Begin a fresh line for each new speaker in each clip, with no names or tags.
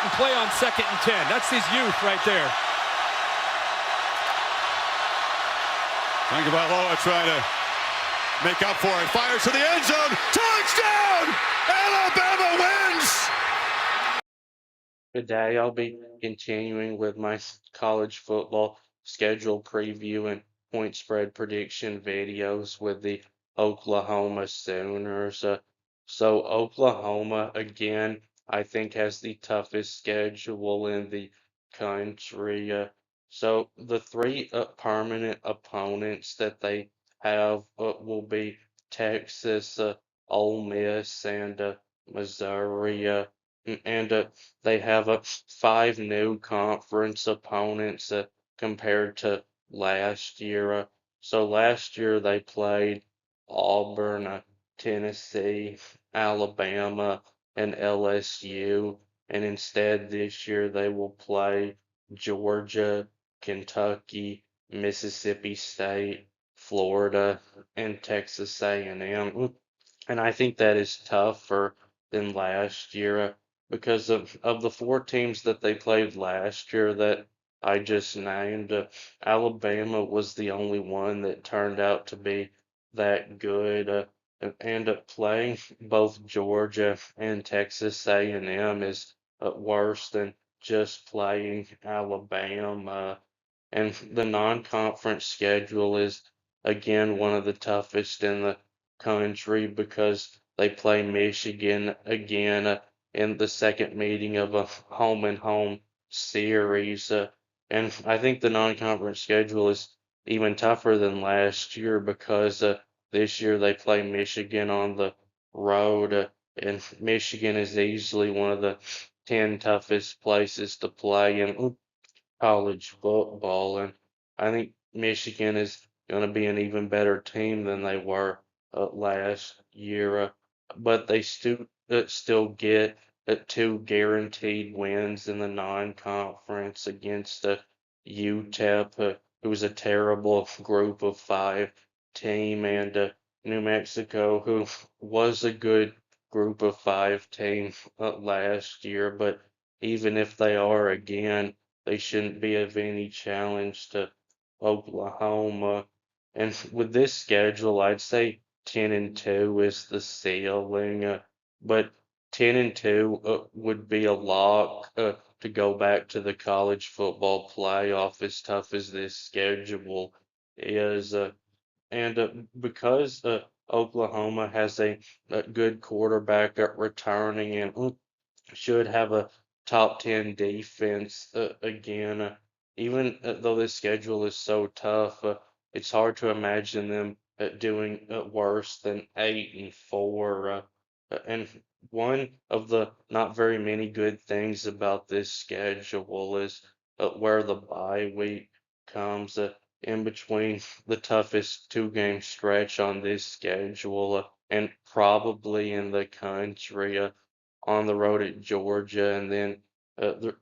and play on 2nd and 10. That's his youth right there.
Tagovailoa trying to make up for it. Fires to the end zone. Touchdown! Alabama wins!
Today, I'll be continuing with my college football schedule preview and point spread prediction videos with the Oklahoma Sooners. So Oklahoma, again, I think has the toughest schedule in the country. So the three permanent opponents that they have will be Texas, Ole Miss, and Missouri. And they have five new conference opponents compared to last year. So last year they played Auburn, Tennessee, Alabama, and LSU. And instead this year they will play Georgia, Kentucky, Mississippi State, Florida, and Texas A&M. And I think that is tougher than last year because of the four teams that they played last year that I just named. Alabama was the only one that turned out to be that good. And playing both Georgia and Texas A&M is worse than just playing Alabama. And the non-conference schedule is again one of the toughest in the country because they play Michigan again in the second meeting of a home and home series. And I think the non-conference schedule is even tougher than last year because this year they play Michigan on the road, and Michigan is easily one of the 10 toughest places to play in college football. And I think Michigan is going to be an even better team than they were last year. But they still get two guaranteed wins in the non-conference against UTEP, who was a terrible group of five team, and New Mexico, who was a good group of five team last year. But even if they are again, they shouldn't be of any challenge to Oklahoma. And with this schedule, I'd say 10-2 is the ceiling, but 10-2 would be a lock to go back to the college football playoff as tough as this schedule is. And because Oklahoma has a good quarterback at returning and should have a top 10 defense again. Even though this schedule is so tough, it's hard to imagine them doing worse than 8-4. And one of the not very many good things about this schedule is where the bye week comes in between the toughest two-game stretch on this schedule and probably in the country. On the road at Georgia, and then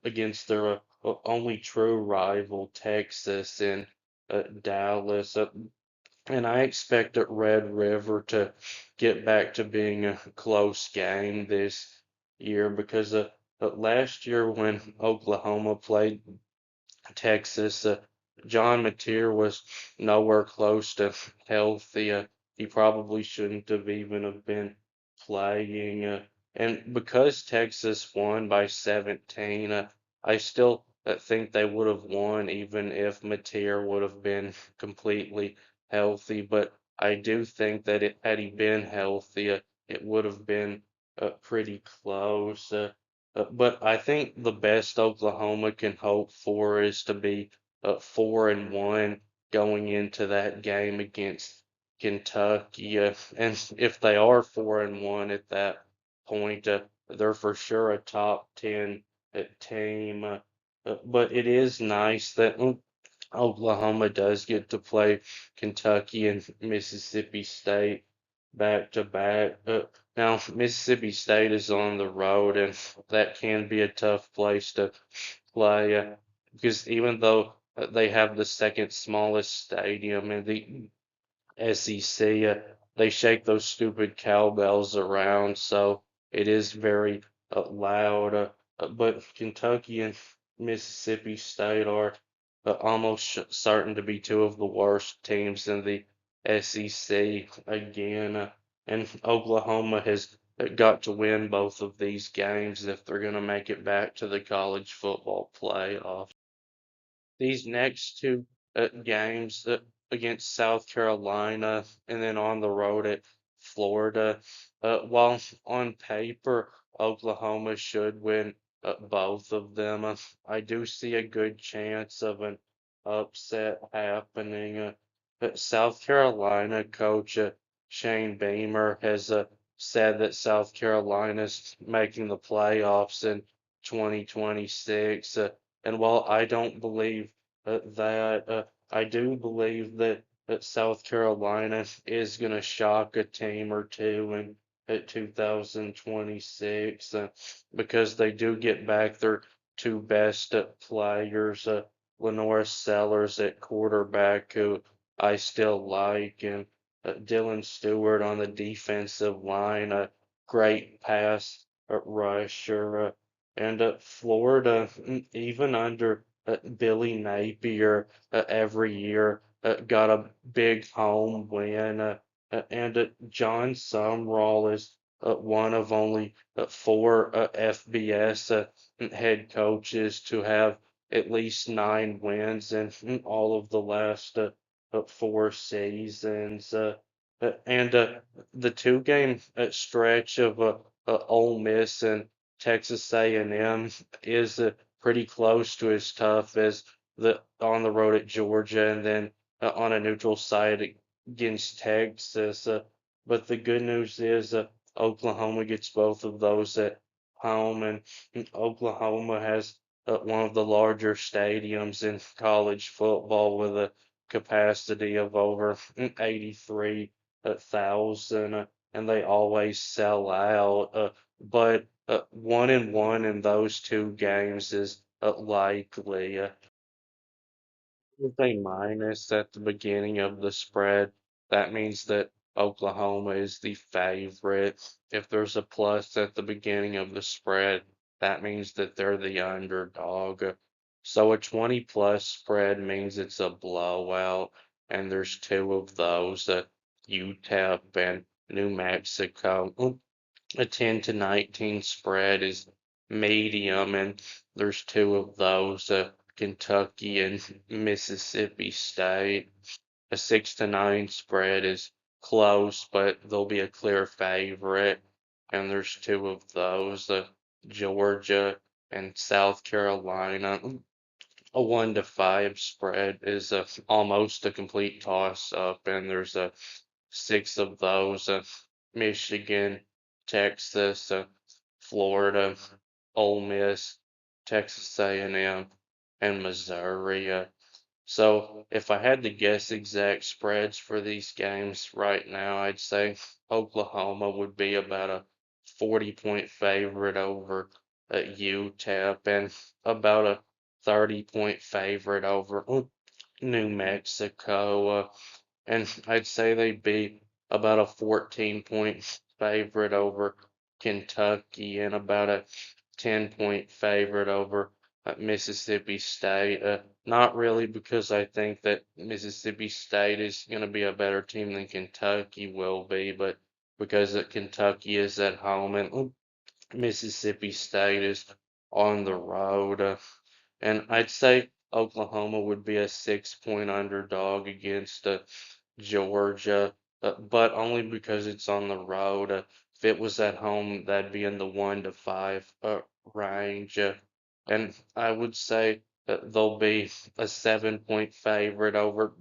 against their only true rival, Texas, and Dallas. And I expect at Red River to get back to being a close game this year because last year when Oklahoma played Texas, John Mateer was nowhere close to healthy. He probably shouldn't have even have been playing. And because Texas won by 17, I still think they would have won even if Mateer would have been completely healthy. But I do think that had he been healthy, it would have been pretty close. But I think the best Oklahoma can hope for is to be 4-1 going into that game against Kentucky. And if they are 4-1 at that point, they're for sure a top 10 team. But it is nice that Oklahoma does get to play Kentucky and Mississippi State back to back. Now, Mississippi State is on the road, and that can be a tough place to play because even though they have the second smallest stadium in the SEC, they shake those stupid cowbells around, so it is very loud. but Kentucky and Mississippi State are almost certain to be two of the worst teams in the SEC again. And Oklahoma has got to win both of these games if they're going to make it back to the college football playoff. These next two games against South Carolina and then on the road at Florida, while on paper Oklahoma should win both of them, I do see a good chance of an upset happening. South Carolina coach Shane Beamer has said that South Carolina's making the playoffs in 2026. And while I don't believe that, I do believe that South Carolina is going to shock a team or two in 2026 because they do get back their two best players, Lenora Sellers at quarterback, who I still like, and Dylan Stewart on the defensive line, a great pass rusher. And Florida, even under Billy Napier, every year got a big home win. And John Sumrall is one of only four FBS head coaches to have at least 9 wins in all of the last four seasons. And the two-game stretch of Ole Miss and Texas A&M is pretty close to as tough as the on the road at Georgia and then on a neutral site against Texas. But the good news is Oklahoma gets both of those at home, and Oklahoma has one of the larger stadiums in college football with a capacity of over 83,000, and they always sell out. But 1-1 in those two games is likely. With a minus at the beginning of the spread, that means that Oklahoma is the favorite. If there's a plus at the beginning of the spread, that means that they're the underdog. So a 20 plus spread means it's a blowout, and there's two of those, UTEP and New Mexico. A 10 to 19 spread is medium, and there's two of those, Kentucky and Mississippi State. A 6 to 9 spread is close, but there'll be a clear favorite, and there's two of those, Georgia and South Carolina. A 1 to 5 spread is almost a complete toss up, and there's a six of those, Michigan, Texas, Florida, Ole Miss, Texas A&M, and Missouri. So if I had to guess exact spreads for these games right now, I'd say Oklahoma would be about a 40-point favorite over UTEP and about a 30-point favorite over New Mexico. And I'd say they'd be about a 14-point favorite over Kentucky and about a 10-point favorite over Mississippi State. Not really because I think that Mississippi State is going to be a better team than Kentucky will be, but because Kentucky is at home and Mississippi State is on the road. And I'd say Oklahoma would be a 6-point underdog against Georgia, but only because it's on the road. If it was at home, that'd be in the 1 to 5 range. And I would say that they'll be a 7-point favorite over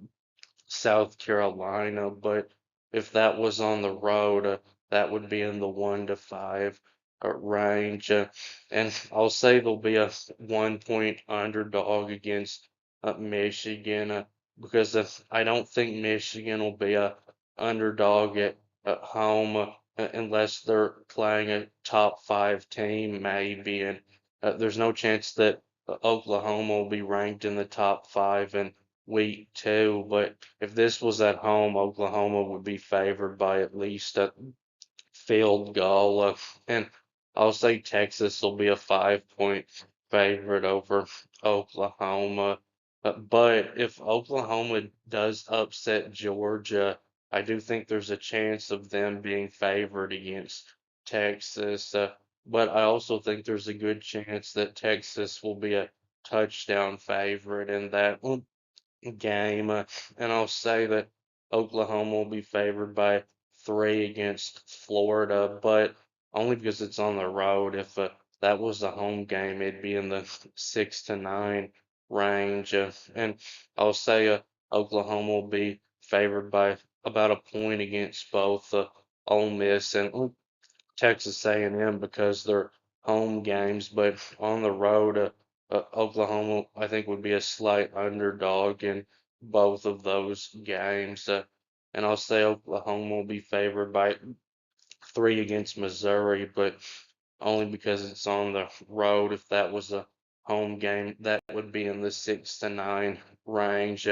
South Carolina, but if that was on the road, that would be in the 1 to 5 range. And I'll say there'll be a 1-point underdog against Michigan because I don't think Michigan will be a underdog at home unless they're playing a top 5 team, maybe. And there's no chance that Oklahoma will be ranked in the top 5 in week 2. But if this was at home, Oklahoma would be favored by at least a field goal. And I'll say Texas will be a 5-point favorite over Oklahoma. But if Oklahoma does upset Georgia, I do think there's a chance of them being favored against Texas. But I also think there's a good chance that Texas will be a touchdown favorite in that game. And I'll say that Oklahoma will be favored by 3 against Florida, but only because it's on the road. If that was a home game, it'd be in the 6 to 9 range. And I'll say Oklahoma will be favored by about a point against both Ole Miss and Texas A&M because they're home games, but on the road, Oklahoma I think would be a slight underdog in both of those games. And I'll say Oklahoma will be favored by 3 against Missouri, but only because it's on the road. If that was a home game, that would be in the 6 to 9 range.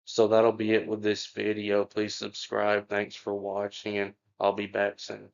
So that'll be it with this video. Please subscribe. Thanks for watching, and I'll be back soon.